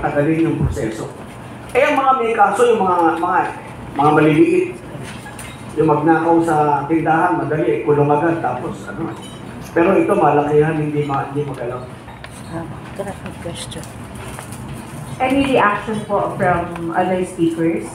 tagalin yung proseso. Eh, ang mga may kaso, yung mga maliliit, yung magnakaw sa tindahan, madali, kulong agad, tapos ano. Pero ito, malakihan, hindi magalaw. Question. Any reaction po from other speakers?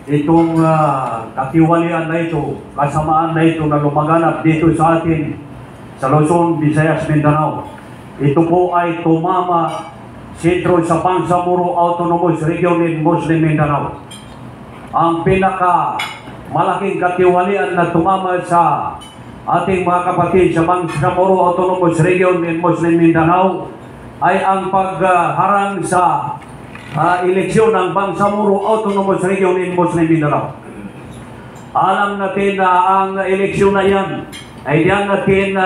Itong katiwalian na ito, kasamaan na ito na lumaganap dito sa atin sa Luzon, Visayas, Mindanao. Ito po ay tumama sentro sa Bangsamoro Autonomous Region in Muslim Mindanao. Ang pinaka malaking katiwalian na tumama sa ating mga kapatid sa Bangsamoro Autonomous Region in Muslim Mindanao ay ang pagharang sa eleksyon ng Bangsamoro Autonomous Region in Muslim Mindanao. Alam natin na ang eleksyon na yan ay diyan natin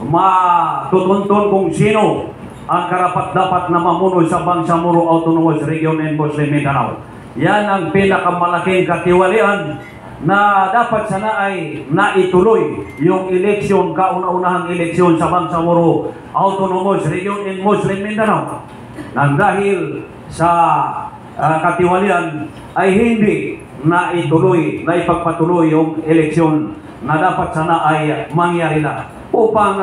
matutuntun kung sino ang karapat-dapat na mamuno sa Bangsamoro Autonomous Region in Muslim Mindanao. Yan ang pinakamalaking katiwalian na dapat sana ay naituloy yung eleksyon, kauna-unahang eleksyon sa Bangsamoro Autonomous Region in Muslim Mindanao. Nang dahil sa katiwalian ay hindi na ipagpatuloy yung eleksyon na dapat sana ay mangyari na upang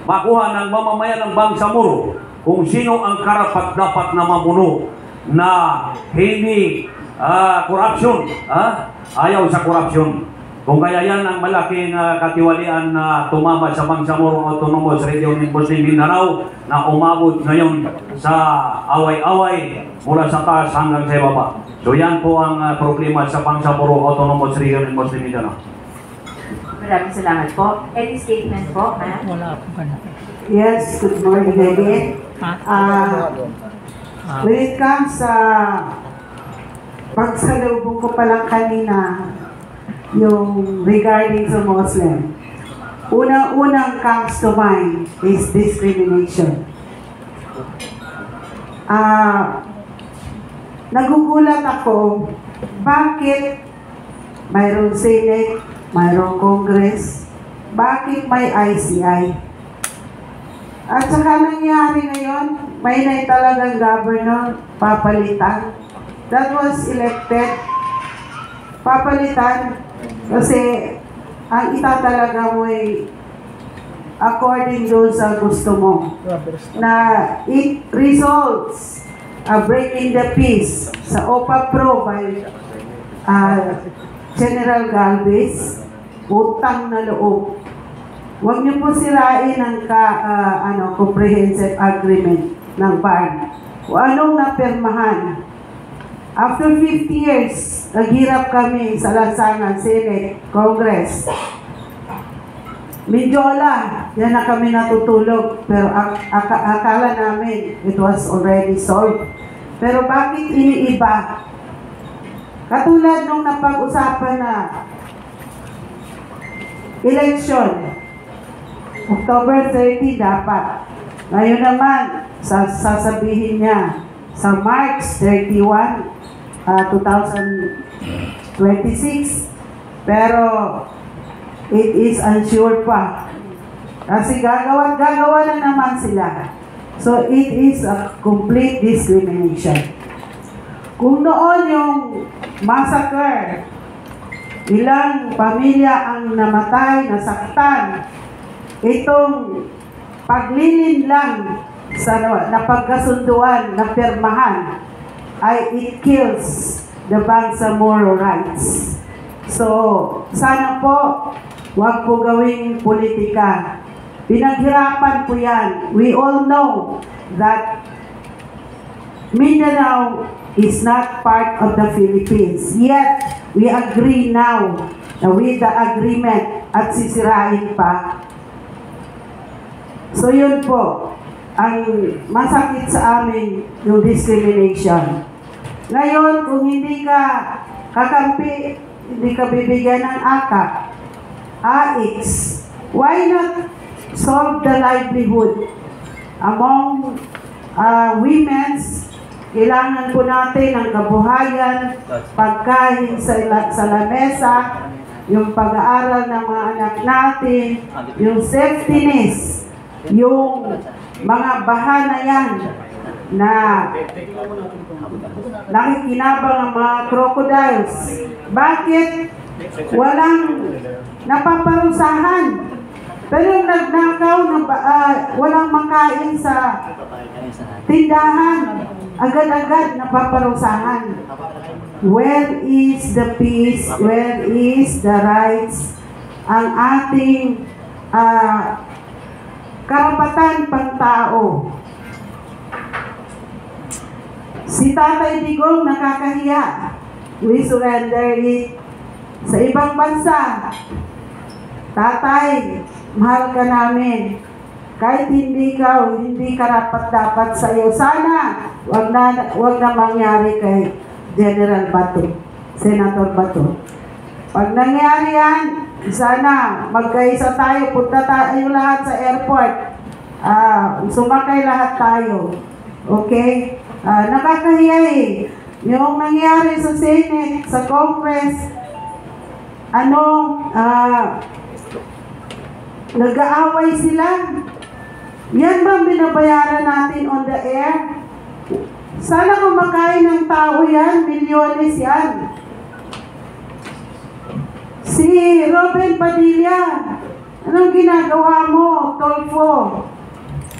makuha ng mamamayan ng Bangsamoro kung sino ang karapat-dapat na mamuno na hindi korupsyon, ayaw sa korupsyon. Kung kaya yan ang malaking katiwalian na tumama sa Bangsamoro Autonomous Region in Muslim Mindanao na umabot ngayon sa away-away mula sa taas hanggang sa baba. So yan po ang problema sa Bangsamoro Autonomous Region in Muslim Mindanao. Maraming salamat po. Any statement po, ma'am? Wala po ka na. Yes, good morning again. When it comes sa pagsalubong ko palang kanina, yung regarding sa Muslim, unang comes to mind is discrimination. Nagugulat ako, bakit mayroong Senate, mayroong Congress, bakit may ICI? At saka nangyari ngayon, may na talagang governor, papalitan. That was elected, papalitan, kasi ang itatalaga mo ay according doon sa gusto mo. Na it results breaking the peace sa OPA Pro by General Galvez, utang na loob. Huwag niyo po sirain ang comprehensive agreement ng BARN. Kung anong napirmahan. After 50 years, naghirap kami sa lansangan, Senate, Congress. Mindyola, yan na kami natutulog. Pero akala namin it was already solved. Pero bakit iniiba? Katulad nung napag-usapan na election, October 30 dapat. Ngayon naman, sasabihin niya sa March 31, 2026, pero it is unsure pa. Kasi gagawa na naman sila. So it is a complete discrimination. Kung noon yung massacre, ilang pamilya ang namatay, nasaktan, itong paglilin lang sa napagkasunduan, na pirmahan, ay it kills the Bangsamoro rights. So, sana po, huwag po gawing politika. Pinaghirapan po yan. We all know that Mindanao is not part of the Philippines. Yet, we agree now with the agreement at sisirain pa. So yun po, ang masakit sa amin yung discrimination. Ngayon, kung hindi ka kakampi, hindi ka bibigyan ng AKA, AX, why not solve the livelihood among women's? Kailangan po natin ang kabuhayan, pagkain sa lamesa, yung pag-aaral ng mga anak natin, yung safetyness, yung mga bahana yan na nakikinabang ang mga crocodiles. Bakit walang napaparusahan? Pero yung nagnakaw, walang makain sa tindahan, agad-agad napaparusahan. Where is the peace? Where is the rights? Ang ating karapatan pang tao. Si Tatay Digong nakakahiya. We surrender it sa ibang bansa. Tatay, mahal ka namin. Kahit hindi karapat-dapat sa iyo. Sana, wag na mangyari kay General Bato, Senator Bato. Pag nangyari yan, sana magkaisa tayo, punta tayo lahat sa airport. Sumakay lahat tayo. Okay? Nakakahiya eh. Yung nangyari sa Senate, sa Congress, nag-aaway sila. Yan ba binabayaran natin on the air? Sana kumakain ng tao yan, milyones yan. Si Robin Padilla, anong ginagawa mo, Tolfo?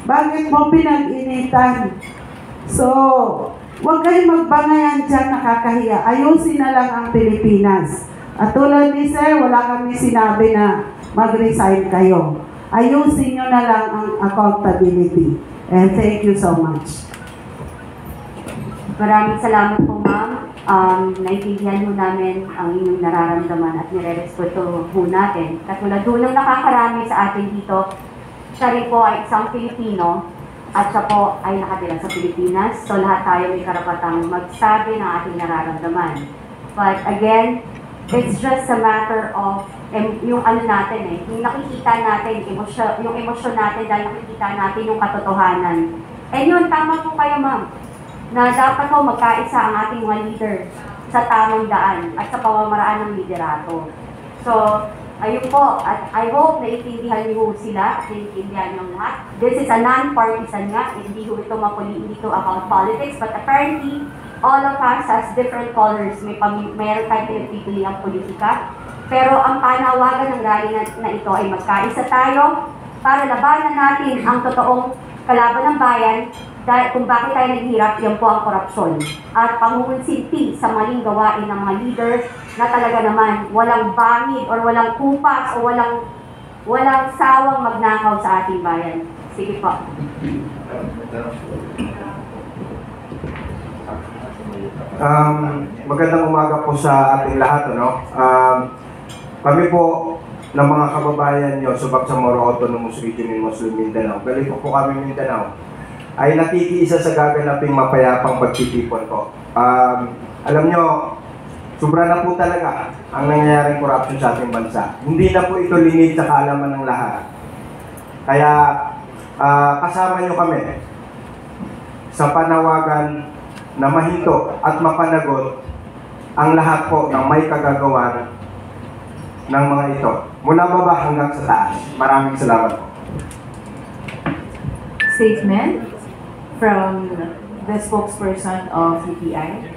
Bakit mo pinag-initan? So, huwag kayong magbangayan dyan, nakakahiya. Ayusin na lang ang Pilipinas. At tulad ni Sir, wala kami sinabi na mag-resign kayo. Ayusin nyo na lang ang accountability. And thank you so much. Maraming salamat po, ma'am. Naintindihan ho namin ang inyong nararamdaman at nire-respeto ho natin. Katulad ho ng nakakarami sa atin dito, siya rin po ay isang Pilipino at siya po ay nakatira sa Pilipinas. So lahat tayo may karapatang magsabi ng ating nararamdaman. But again, it's just a matter of yung ano natin yung nakikita natin, yung emosyon natin dahil nakikita natin yung katotohanan. And yun, tama po kayo, ma'am, na dapat po magkaisa ang ating mga leader sa tamang daan at sa pamamaraan ng liderato. So, ayun po, at I hope na itindihan niyo sila at itindihan niyo lahat. This is a non-partisan nga, hindi ho ito dito about politics, but apparently, all of us has different colors. Mayroon tayong pinagpipili ang politika. Pero ang panawagan ng rally na ito ay magkaisa tayo para labanan natin ang totoong kalaban ng bayan dahil kung bakit tayo naghihirap, yan po ang korupsyon. At pangunsinti sa maling gawain ng mga leader na talaga naman walang bangid or walang kupas o walang sawang magnakaw sa ating bayan. Sige po. Magandang umaga po sa ating lahat. Kami po ng mga kababayan nyo, Subak sa Moro Autonomous Region in Muslim Mindanao, galing po kami Mindanao, ay nakikiisa sa gaganaping mapayapang pagtitipon po. Alam nyo, sobra na po talaga ang nangyayaring corruption sa ating bansa. Hindi na po ito limit sa kaalaman ng lahat. Kaya kasama nyo kami sa panawagan na mahinto at mapanagot ang lahat po ng may kagagawan ng mga ito. Mula baba hanggang sa taas. Maraming salamat po. Statement from the spokesperson of UPI.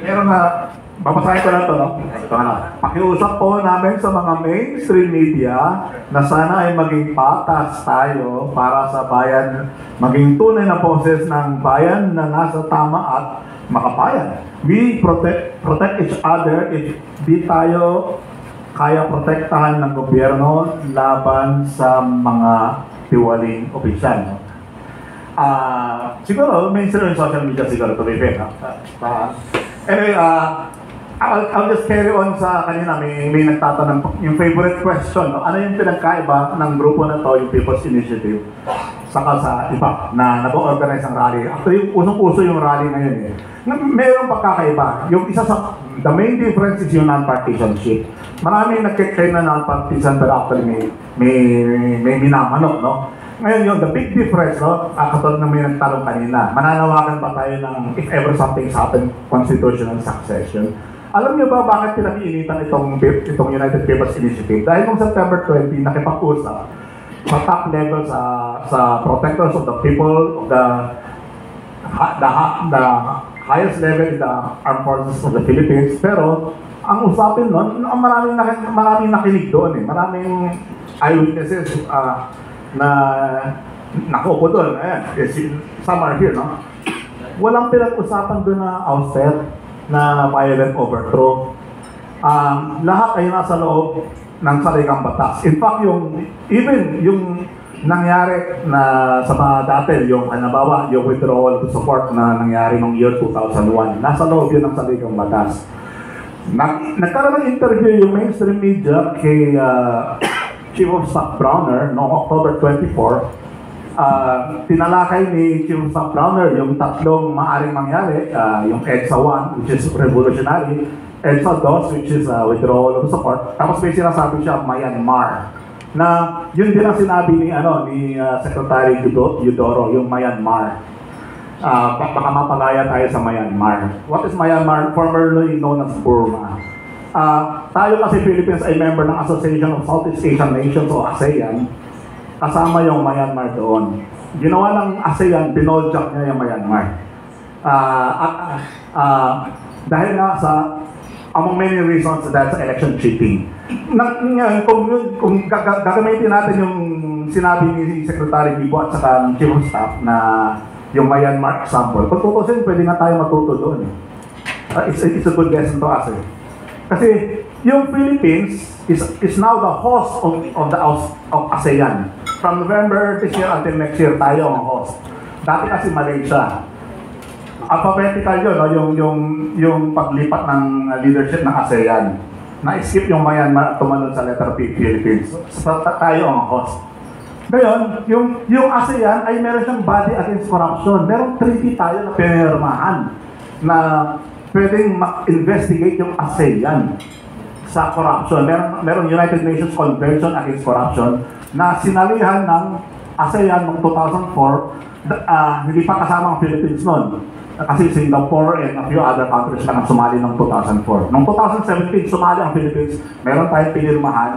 Meron na, babasahin ko lang ito, no? Ito na. Pakiusap po namin sa mga mainstream media na sana ay maging patas tayo para sa bayan, maging tunay na boses ng bayan na nasa tama at makabayan. We protect each other if di tayo kaya protektahan ng gobyerno laban sa mga tiwaling opisyal. No? Siguro, mainstream social media siguro to be fair. Anyway, I'll just carry on sa kanina, may nagtatanong yung favorite question, no? Ano yung pinagkaiba ng grupo na to, yung People's Initiative, saka sa iba na nag-organize ang rally. Actually, usong-uso yung rally ngayon eh. Mayroong pagkakaiba. Yung isa sa, the main difference is yung non-partisanship. Maraming nagkikain na non-partisan pero actually may minamanok, no? Ngayon yun, the big difference, no? Katulad na may nagtanong kanina, mananawagan ba tayo ng if ever something's happened, constitutional succession? Alam niyo ba bakit pinag-iinitan itong United People's Initiative? Dahil noong September 20, nakipag-usap sa top level sa protectors of the people, of the highest level in the armed forces of the Philippines. Pero ang usapin nun, maraming nakinig doon eh. Maraming eyewitnesses na nakupo doon. Ayan, some are here, no? Walang pinag-usapan doon na ouster na violent overthrow. Lahat ay nasa loob ng saligang batas. In fact, yung nangyari na sa mga dati, yung halimbawa, yung withdrawal to support na nangyari noong year 2001, nasa loob yun ng saligang batas. Nagkaroon ng interview yung mainstream media kay Chief of Staff Browner noong October 24. Tinalakay ni Chief of Staff Browner yung tatlong maaring mangyari, yung EDSA 1, which is revolutionary, EDSA 2, which is withdrawal of support, tapos may sinasabi siya Myanmar, na yun din ang sinabi ni Secretary Eudoro, yung Myanmar. Baka mapalaya tayo sa Myanmar. What is Myanmar? Formerly known as Burma. Tayo kasi Philippines ay member ng Association of Southeast Asian Nations o ASEAN. Kasama yung Myanmar doon. Ginawa ng ASEAN, pinoljak niya yung Myanmar. Dahil nga among many reasons, that's election cheating. Kung gagamitin natin yung sinabi ni Secretary Bibo at saka ng Chief of Staff na yung Myanmar example, kung tutusin, pwede nga tayo matuto doon. It's a good lesson to us. Kasi yung Philippines is now the host of ASEAN. From November this year until next year, tayo ang host. Dati kasi Malaysia. Alphabetical yun, no? yung paglipat ng leadership ng ASEAN. Na-skip yung Myanmar at tumalon sa letter P, Philippines. So, tayo ang host. Ngayon, yung ASEAN ay meron siyang body against corruption. Merong treaty tayo na pinirmahan na pwedeng ma-investigate yung ASEAN sa corruption. Merong United Nations Convention Against Corruption na sinalihan ng ASEAN noong 2004. Hindi pa kasama ang Philippines noon. Kasi Singapore and a few other countries lang ang sumali noong 2004. Noong 2017, sumali ang Philippines. Meron tayong pinirmahan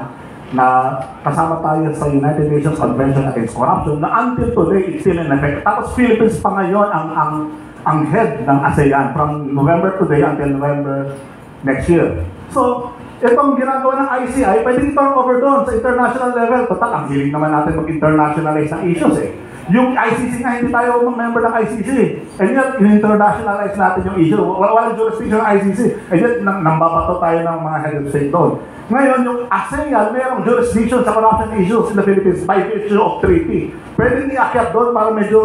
na kasama tayo sa United Nations Convention Against Corruption na until today, it's still in effect. Tapos Philippines pa ngayon ang head ng ASEAN from November today until November next year. So, itong ginagawa ng ICI, pwedeng i-turn over doon sa international level. Total, ang hiling naman natin mag-internationalize ng issues eh. Yung ICC nga, hindi tayo member ng ICC. And yet, in-internationalize natin yung issue. Walang jurisdiction ng ICC. And yet, nambabato tayo ng mga head of state doon. Ngayon, yung ASEAN, mayroong jurisdiction sa corruption issues in the Philippines by virtue of treaty. Pwede iakyat doon para medyo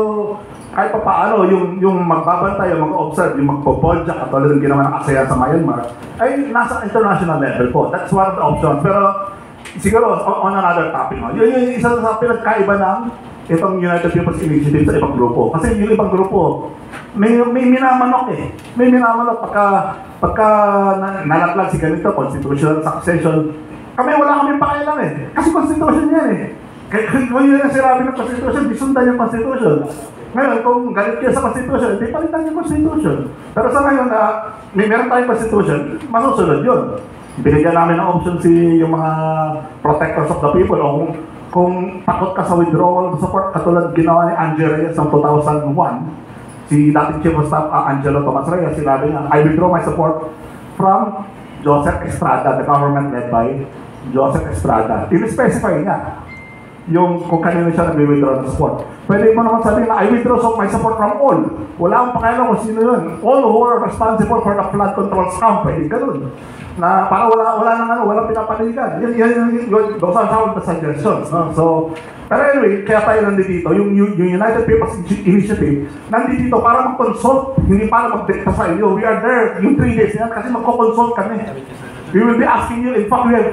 kahit pa paano, yung magbabantay, yung mag-observe, yung magpopodya, katulad ng ginawa ng ASEAN sa Myanmar, ay nasa international level po. That's one of the options. Pero siguro, on another topic, no? Yung isa sa pinagkaiba ng itong United People's Initiative sa ibang grupo. Kasi yung ibang grupo, may minamanok eh. May minamanok pagka nalaglag si ganito, constitutional succession. Wala kami pakialam eh. Kasi constitution yan eh. Kung yun ang sinabi ng constitution, disundan yung constitution. Ngayon, kung galit kayo sa constitution, hindi palitan yung constitution. Pero sa ngayon, meron tayong constitution, masusunod yun. Binigyan namin ng option yung mga protectors of the people o kung takot ka sa withdrawal support, katulad ginawa ni Angel Reyes ng 2001, si dating Chief of Staff Angelo Tomas Reyes, sinabi nga, I withdraw my support from Joseph Estrada, the government led by Joseph Estrada. I-specify niya yung kung kanino siya nag-withdraw ng support. Pwede mo naman sabihin na I withdraw my support from all. Wala akong pakialam kung sino yun. All who are responsible for the flood control scam. Pwede ganun. na para walang pinapanigan. Those are some of the suggestions. No? So, pero anyway, kaya tayo nandito, yung United People's Initiative, nandito para mag-consult, hindi para mag-dicta sa inyo. We are there, yung 3 days yan, kasi magko-consult kami. We will be asking you, in fact, we have